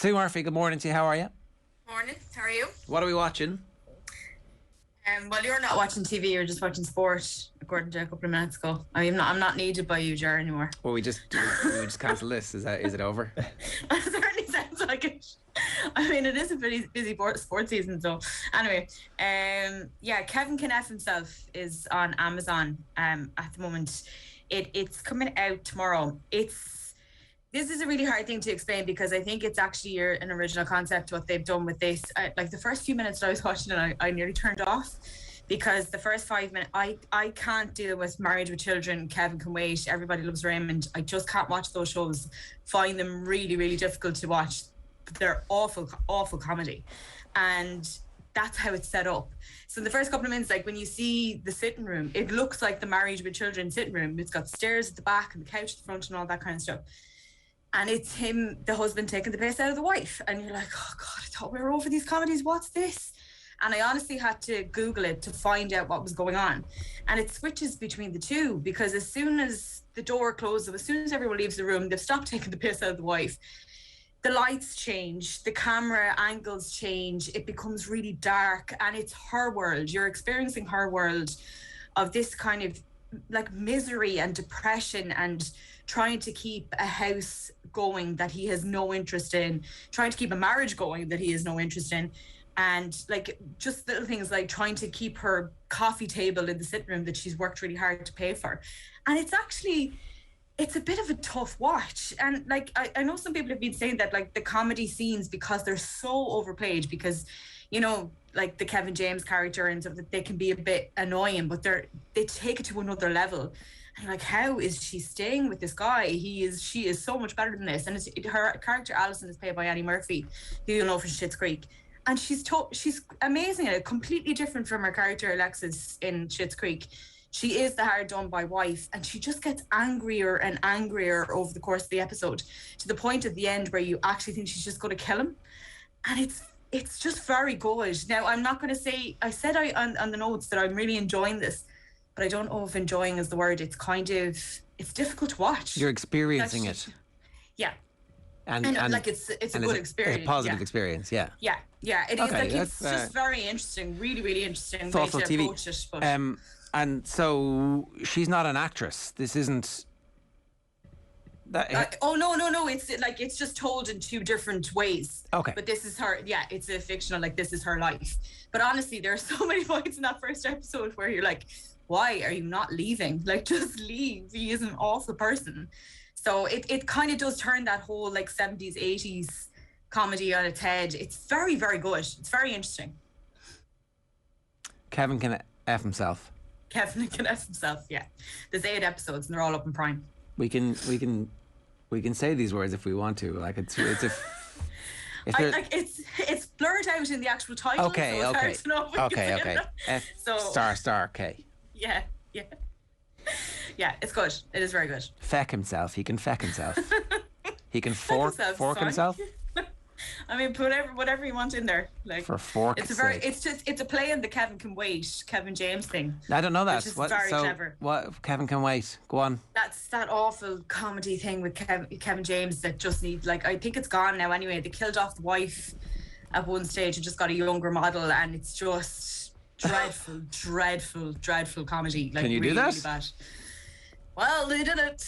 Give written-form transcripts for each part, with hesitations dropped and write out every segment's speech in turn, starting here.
Sue Murphy, good morning to you. How are you? Morning. How are you? What are we watching? Well, you're not watching TV. You're just watching sport, according to a couple of minutes ago. I'm not needed by you, Jar, anymore. Well, we just cancel this. Is it over? It certainly sounds like it. I mean, it is a pretty busy sports season. So, anyway, Kevin Can F Himself is on Amazon at the moment. It's coming out tomorrow. This is a really hard thing to explain because I think it's actually an original concept, what they've done with this. Like the first few minutes that I was watching it, I nearly turned off because the first 5 minutes, I can't deal with Married with Children, Kevin Can Wait, Everybody Loves Raymond. I just can't watch those shows. Find them really, really difficult to watch. They're awful, awful comedy. And that's how it's set up. So in the first couple of minutes, like when you see the sitting room, it looks like the Married with Children sitting room. It's got stairs at the back and the couch at the front and all that kind of stuff. And it's him, the husband, taking the piss out of the wife. And you're like, oh God, I thought we were over these comedies. What's this? And I honestly had to Google it to find out what was going on. And it switches between the two because as soon as the door closes, as soon as everyone leaves the room, they've stopped taking the piss out of the wife. The lights change, the camera angles change, it becomes really dark, and it's her world. You're experiencing her world of this kind of like misery and depression and trying to keep a house going that he has no interest in, trying to keep a marriage going that he has no interest in, and like just little things like trying to keep her coffee table in the sitting room that she's worked really hard to pay for. And it's a bit of a tough watch. And like I know some people have been saying that like the comedy scenes, because they're so overplayed, because you know, like the Kevin James character and stuff, that they can be a bit annoying, but they take it to another level. And like, how is she staying with this guy? She is so much better than this. And her character Alison is played by Annie Murphy, who you know from Schitt's Creek, and she's amazing at it. Completely different from her character Alexis in Schitt's Creek. She is the hard done by wife, and she just gets angrier and angrier over the course of the episode, to the point at the end where you actually think she's just going to kill him. And it's just very good. Now, I'm not going to say, I said on the notes that I'm really enjoying this, but I don't know if enjoying is the word. It's difficult to watch. You're experiencing it. Yeah. And like it's a good experience. It's a positive experience, yeah. Yeah. It is. Okay, it's just very interesting, really, really interesting thoughtful way to TV. approach it. But and so she's not an actress. This isn't that. No. It's just told in two different ways. Okay. But this is her. Yeah, it's a fictional. Like this is her life. But honestly, there are so many points in that first episode where you're like, why are you not leaving? Like, just leave. He is an awful person. So it kind of does turn that whole like 70s, 80s comedy on its head. It's very, very good. It's very interesting. Kevin Can F Himself. Kevin Can F Himself, yeah. There's 8 episodes and they're all up in Prime. We can say these words if we want to. Like it's it's blurred out in the actual title. Okay. So it's hard to know if Okay. F star K. Yeah. Yeah, it's good. It is very good. Feck himself. He can feck himself. He can fork himself. I mean, put whatever you want in there. Like for fork's sake. It's a play on the Kevin Can Wait, Kevin James thing. I don't know that. Which is very clever. What Kevin Can Wait? Go on. That's that awful comedy thing with Kevin James that just needs, like, I think it's gone now anyway. They killed off the wife at one stage and just got a younger model, and it's just dreadful comedy. Like, can you really, do that? Really bad. Well, they did it.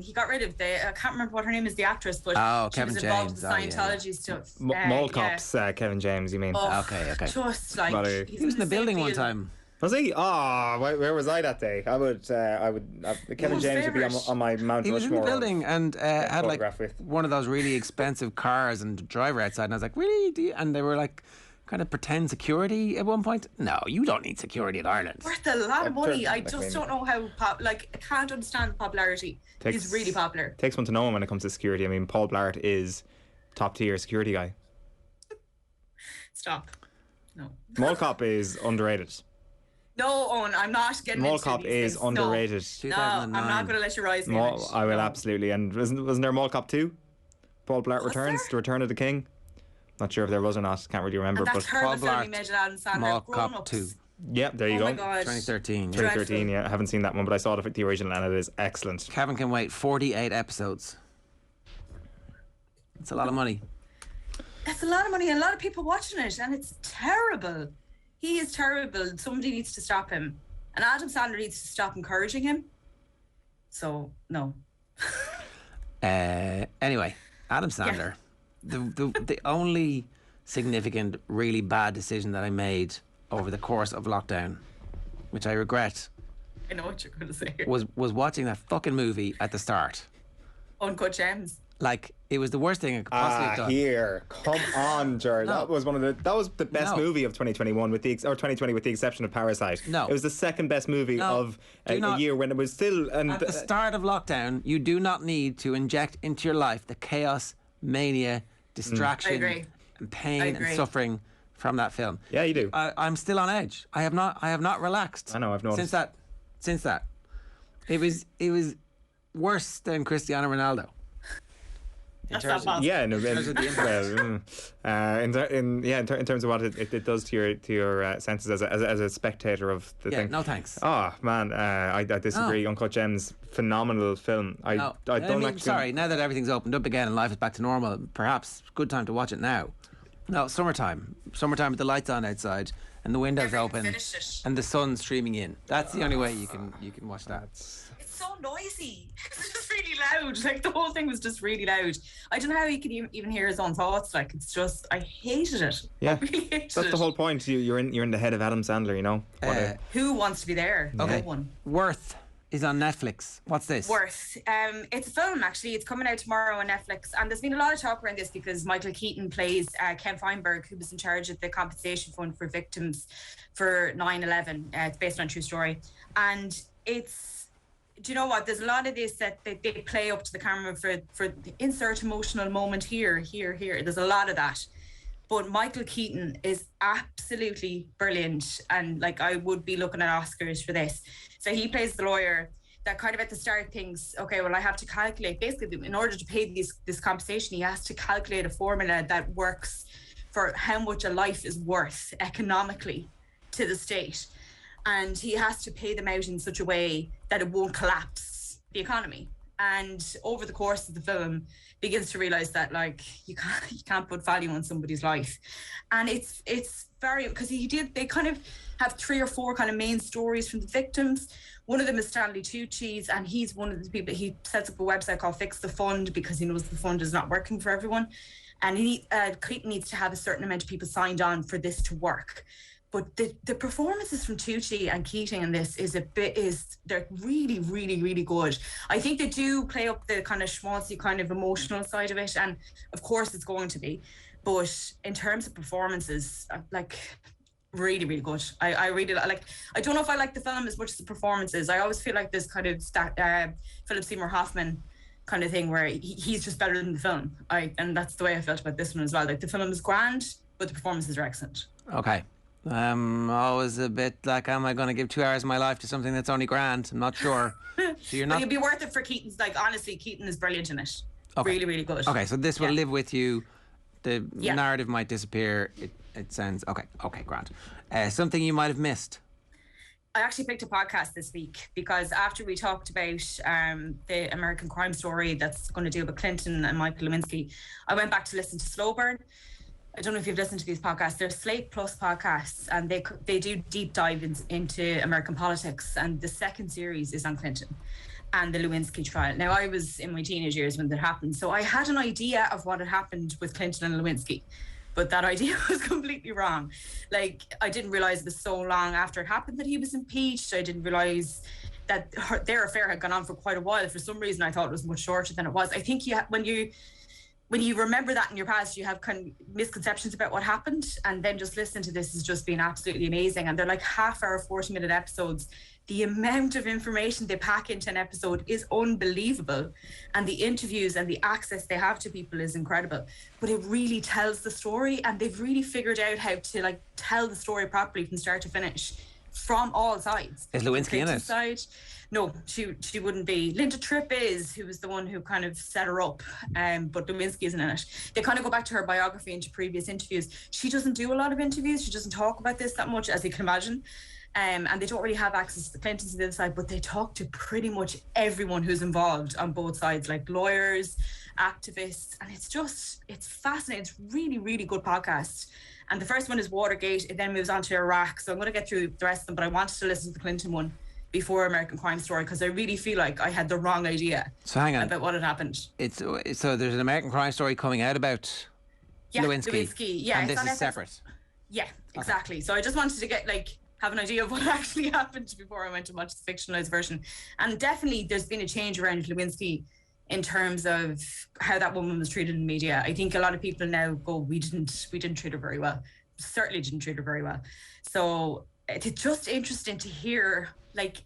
He got rid of I can't remember what her name is, the actress, but she Kevin was involved James. with Scientology stuff. Mall Cops, Kevin James, you mean? Okay. Just like he was in the building one time. Was he? Oh, where was I that day? I would Kevin James would be on my Mount Rushmore. He was in the building and had like with one of those really expensive cars and the driver outside, and I was like, really? And they were like, kind of pretend security at one point. No, you don't need security in Ireland. Worth a lot of money. I just don't know how I can't understand the popularity. He's really popular. Takes one to know him when it comes to security. I mean, Paul Blart is top tier security guy. Stop. No. Mall Cop is underrated. No, Owen, I'm not getting Mall into Cop these is things. underrated. No, I'm not going to let you rise me. I will absolutely. And wasn't there Mall Cop 2? Paul Blart Returns, The Return of the King. Not sure if there was or not. Can't really remember. And that's but her the film he made it Adam Sandler. Mall Cop 2. Yeah, there you go. Oh my God. 2013. 2013, yeah. I haven't seen that one, but I saw the original and it is excellent. Kevin Can Wait, 48 episodes. It's a lot of money. That's a lot of money and a lot of people watching it, and it's terrible. He is terrible. Somebody needs to stop him. And Adam Sandler needs to stop encouraging him. So, no. Anyway, Adam Sandler. Yeah. The only significant, really bad decision that I made over the course of lockdown, which I regret. I know what you're going to say. Was watching that fucking movie at the start. Uncut Gems. Like, it was the worst thing I could possibly have done. Here, come on, Ger. No. That was the best movie of 2021 or 2020 with the exception of Parasite. No, it was the second best movie of a year when it was still. And at the start of lockdown, you do not need to inject into your life the chaos, mania, distraction, and pain and suffering from that film. Yeah, you do. I'm still on edge. I have not relaxed. I know. I've noticed since that. It was worse than Cristiano Ronaldo. That's not possible. Yeah, in terms of what it does to your senses as a spectator of the thing. No thanks. Oh man, I disagree. Uncut Gems, phenomenal film. Sorry, now that everything's opened up again and life is back to normal, perhaps good time to watch it now. No, summertime with the lights on outside and the windows open and the sun streaming in. That's the only way you can watch that. It's so noisy. It's just really loud. Like, the whole thing was just really loud. I don't know how he could even hear his own thoughts. Like, it's just, I hated it. Yeah, I really hated that's the whole point. You're in the head of Adam Sandler, you know. Who wants to be there? Okay. No one. Worth is on Netflix. What's this? Worth. It's a film, actually. It's coming out tomorrow on Netflix. And there's been a lot of talk around this because Michael Keaton plays Ken Feinberg, who was in charge of the compensation fund for victims for 9/11. It's based on a true story. And do you know what? There's a lot of this that they play up to the camera for the insert emotional moment here. There's a lot of that. But Michael Keaton is absolutely brilliant. And like, I would be looking at Oscars for this. So he plays the lawyer that kind of at the start thinks, okay, well, I have to calculate. Basically, in order to pay this compensation, he has to calculate a formula that works for how much a life is worth economically to the state. And he has to pay them out in such a way that it won't collapse the economy. And over the course of the film, begins to realize that, like, you can't put value on somebody's life. And it's very, because they kind of have 3 or 4 kind of main stories from the victims. One of them is Stanley Tucci's, and he's one of the people. He sets up a website called Fix the Fund because he knows the fund is not working for everyone, and Keaton needs to have a certain amount of people signed on for this to work. But the performances from Tucci and Keating in this they're really, really, really good. I think they do play up the kind of schmaltzy, kind of emotional side of it, and of course it's going to be. But in terms of performances, like, really, really good. I really like. I don't know if I like the film as much as the performances. I always feel like there's kind of Philip Seymour Hoffman kind of thing where he's just better than the film. And that's the way I felt about this one as well. Like, the film is grand, but the performances are excellent. Okay. I'm always a bit like, am I going to give 2 hours of my life to something that's only grand? I'm not sure. So you're not. But it'd be worth it for Keaton's. Like, honestly, Keaton is brilliant in it. Okay. Really, really good. Okay, so this will live with you. The narrative might disappear. It sounds okay. Okay, grand. Something you might have missed. I actually picked a podcast this week because after we talked about the American Crime Story that's going to deal with Clinton and Michael Lewinsky, I went back to listen to Slow Burn. I don't know if you've listened to these podcasts. They're Slate Plus podcasts, and they do deep dive into American politics. And the second series is on Clinton and the Lewinsky trial. Now, I was in my teenage years when that happened, so I had an idea of what had happened with Clinton and Lewinsky, but that idea was completely wrong. Like, I didn't realize it was so long after it happened that he was impeached. I didn't realize that their affair had gone on for quite a while. For some reason, I thought it was much shorter than it was. I think when you remember that in your past, you have kind of misconceptions about what happened, and then just listen to this has just been absolutely amazing. And they're like half-hour, 40-minute episodes. The amount of information they pack into an episode is unbelievable, and the interviews and the access they have to people is incredible. But it really tells the story, and they've really figured out how to, like, tell the story properly from start to finish from all sides. Is Lewinsky in it? Side, no, she wouldn't be. Linda Tripp who was the one who kind of set her up, but Lewinsky isn't in it. They kind of go back to her biography and to previous interviews. She doesn't do a lot of interviews. She doesn't talk about this that much, as you can imagine. And they don't really have access to the Clintons on the other side, but they talk to pretty much everyone who's involved on both sides, like lawyers, activists, and it's fascinating. It's really, really good podcast. And the first one is Watergate. It then moves on to Iraq. So I'm going to get through the rest of them, but I wanted to listen to the Clinton one before American Crime Story because I really feel like I had the wrong idea about what had happened. So there's an American Crime Story coming out about Lewinsky. Yeah, and this is separate. Yeah, exactly. Okay. So I just wanted to get have an idea of what actually happened before I went to watch the fictionalized version. And definitely there's been a change around Lewinsky in terms of how that woman was treated in media. I think a lot of people now go, we didn't treat her very well. Certainly didn't treat her very well. So it's just interesting to hear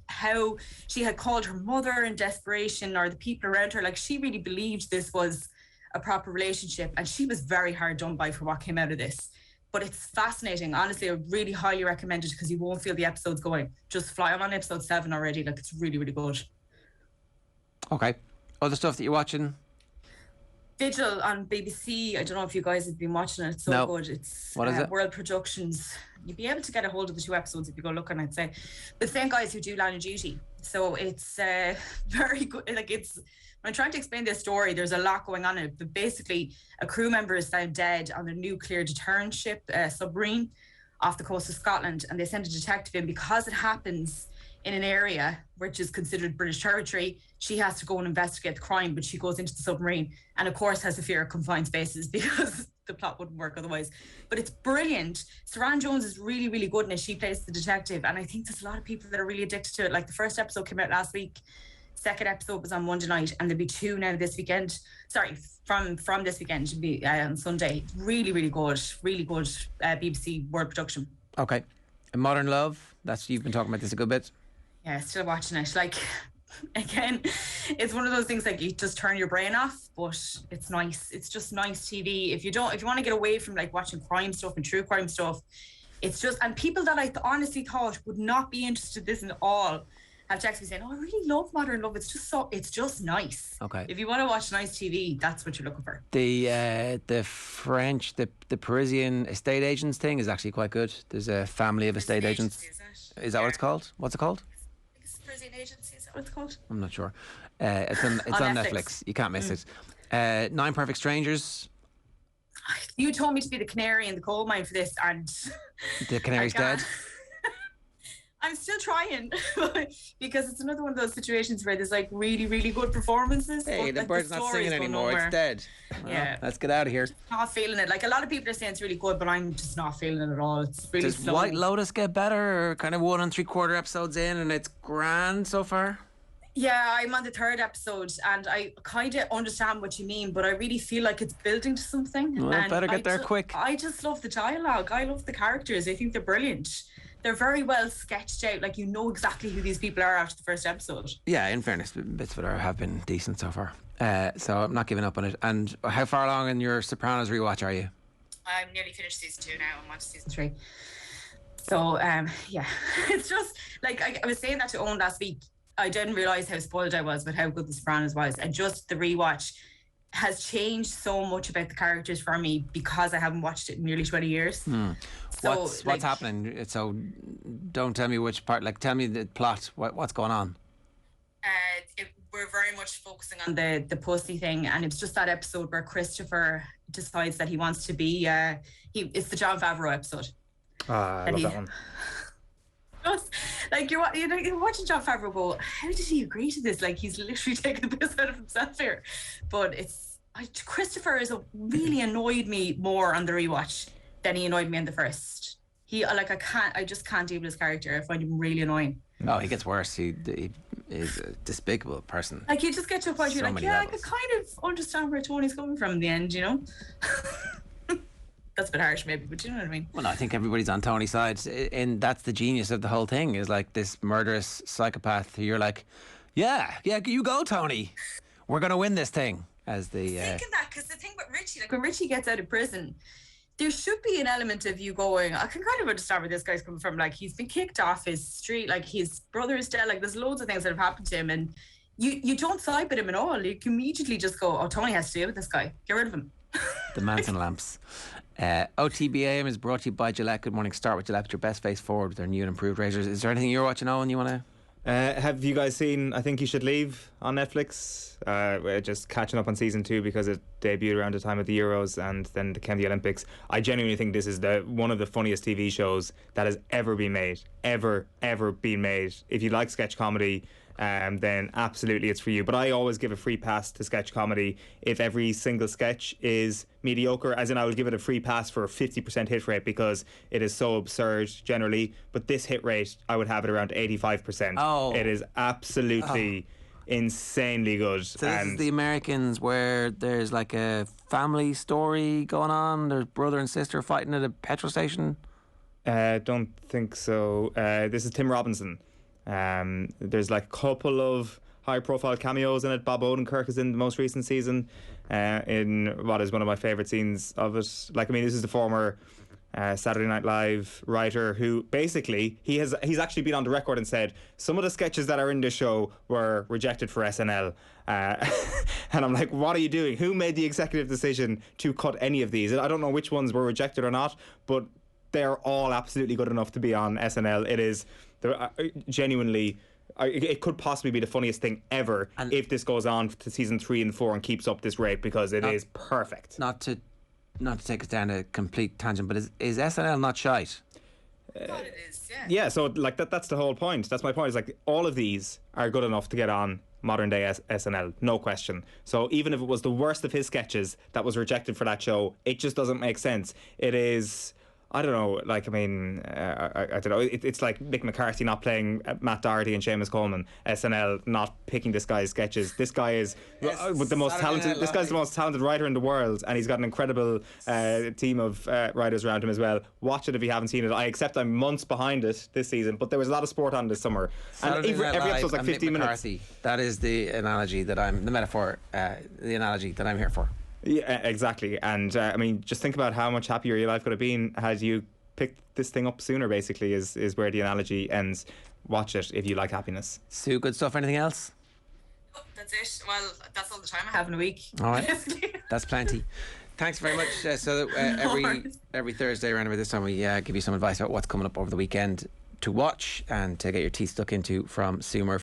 how she had called her mother in desperation, or the people around her. She really believed this was a proper relationship, and she was very hard done by for what came out of this. But it's fascinating. Honestly, I really highly recommend it because you won't feel the episodes going. Just fly. I'm on episode 7 already. It's really, really good. Okay. Other stuff that you're watching? Vigil on BBC. I don't know if you guys have been watching it. It's so good. It's what is it? World Productions. You'd be able to get a hold of the 2 episodes if you go looking, I'd say. The same guys who do Line of Duty. So it's very good. When I'm trying to explain this story, there's a lot going on in it. But basically, a crew member is found dead on a nuclear deterrent ship, submarine, off the coast of Scotland. And they send a detective in because it happens in an area which is considered British territory. She has to go and investigate the crime, but she goes into the submarine and, of course, has a fear of confined spaces because the plot wouldn't work otherwise. But it's brilliant. Saran Jones is really, really good in it. She plays the detective. And I think there's a lot of people that are really addicted to it. The first episode came out last week. Second episode was on Monday night, and there'll be 2 now this weekend. Sorry, from this weekend to be on Sunday. Really, really good. Really good BBC World production. Okay. And Modern Love, you've been talking about this a good bit. Yeah, still watching it. Again, it's one of those things you just turn your brain off, but it's nice. It's just nice TV. If you want to get away from watching crime stuff and true crime stuff, it's just, and people that I honestly thought would not be interested in this at all have texted me saying, "Oh, I really love Modern Love. It's just nice." Okay. If you want to watch nice TV, that's what you're looking for. The French, the Parisian estate agents thing is actually quite good. There's a family of estate agents. Is that what it's called? What's it called? Parisian Agency, is that what it's called? I'm not sure. It's on Netflix. You can't miss it. 9 Perfect Strangers. You told me to be the canary in the coal mine for this, and the canary's dead. I'm still trying because it's another one of those situations where there's really, really good performances. Hey, the bird's not singing anymore. It's dead. Yeah. Let's get out of here. Not feeling it. A lot of people are saying it's really good, but I'm just not feeling it at all. It's really Does slow. White Lotus get better, or kind of 1 3/4 episodes in and it's grand so far? Yeah, I'm on the 3rd episode and I kind of understand what you mean, but I really feel like it's building to something. Well, better get there quick. I just love the dialogue. I love the characters. I think they're brilliant. They're very well sketched out. You know exactly who these people are after the first episode. Yeah, in fairness, bits of it have been decent so far. So I'm not giving up on it. And how far along in your Sopranos rewatch are you? I'm nearly finished season 2 now. I'm on to season 3. So, yeah. It's just, I was saying that to Owen last week. I didn't realise how spoiled I was with how good the Sopranos was. And just the rewatch has changed so much about the characters for me because I haven't watched it in nearly 20 years. So, what's happening? So don't tell me which part. Tell me the plot. What's going on? We're very much focusing on the pussy thing, and it's just that episode where Christopher decides that he wants to be. It's the Jon Favreau episode. I love that one. Just, you're watching Jon Favreau go, how did he agree to this? He's literally taking the piss out of himself here. But Christopher really annoyed me more on the rewatch than he annoyed me in the first. I just can't deal with his character. I find him really annoying. Oh, he gets worse. He is a despicable person. You just get to a point where you're I could kind of understand where Tony's coming from in the end, you know? That's a bit harsh maybe, but you know what I mean? Well, I think everybody's on Tony's side, and that's the genius of the whole thing, is this murderous psychopath who you're yeah, you go, Tony. We're going to win this thing. Thinking that, because the thing with Richie, when Richie gets out of prison, there should be an element of you going, I can kind of understand where this guy's coming from. He's been kicked off his street, his brother is dead, there's loads of things that have happened to him, and you don't side with him at all. You can immediately just go, oh, Tony has to deal with this guy. Get rid of him. The Manson lamps. OTB AM is brought to you by Gillette. Good morning. Start with Gillette with your best face forward with their new and improved razors. Is there anything you're watching, Owen, you want to... Have you guys seen I Think You Should Leave on Netflix? We're just catching up on season 2 because it debuted around the time of the Euros and then came the Olympics. I genuinely think this is one of the funniest TV shows that has ever been made. Ever been made. If you like sketch comedy, then absolutely it's for you. But I always give a free pass to sketch comedy if every single sketch is mediocre, as in I would give it a free pass for a 50% hit rate because it is so absurd generally. But this hit rate, I would have it around 85%. Oh. It is absolutely insanely good. So this is the Americans where there's like a family story going on. There's brother and sister fighting at a petrol station. Don't think so. This is Tim Robinson. There's like a couple of high-profile cameos in it. Bob Odenkirk is in the most recent season, in what is one of my favourite scenes of it. Like, I mean, this is the former Saturday Night Live writer who basically he's actually been on the record and said some of the sketches that are in this show were rejected for SNL. And I'm like, what are you doing? Who made the executive decision to cut any of these? I don't know which ones were rejected or not, but they're all absolutely good enough to be on SNL. It is genuinely, it could possibly be the funniest thing ever if this goes on to season 3 and 4 and keeps up this rate, because it is perfect. Not to take us down a complete tangent, but is SNL not shite? God, it is, yeah. Yeah, so like that's the whole point. That's my point. Is like all of these are good enough to get on modern day SNL, no question. So even if it was the worst of his sketches that was rejected for that show, it just doesn't make sense. It is, I don't know, like, I mean, I don't know. It's like Mick McCarthy not playing Matt Doherty and Seamus Coleman. SNL not picking this guy's sketches. This guy is the most talented. This guy's the most talented writer in the world, and he's got an incredible team of writers around him as well. Watch it if you haven't seen it. I accept I'm months behind it this season, but there was a lot of sport on this summer, and every episode's like 15 minutes. That is the analogy the metaphor, the analogy that I'm here for. Yeah, exactly. And I mean, just think about how much happier your life could have been had you picked this thing up sooner, basically, is where the analogy ends. Watch it if you like happiness. Sue, good stuff. Anything else? Oh, that's it. Well, that's all the time I have in a week. All right. That's plenty. Thanks very much. Every Thursday around about this time we give you some advice about what's coming up over the weekend to watch and to get your teeth stuck into from Sue Murphy.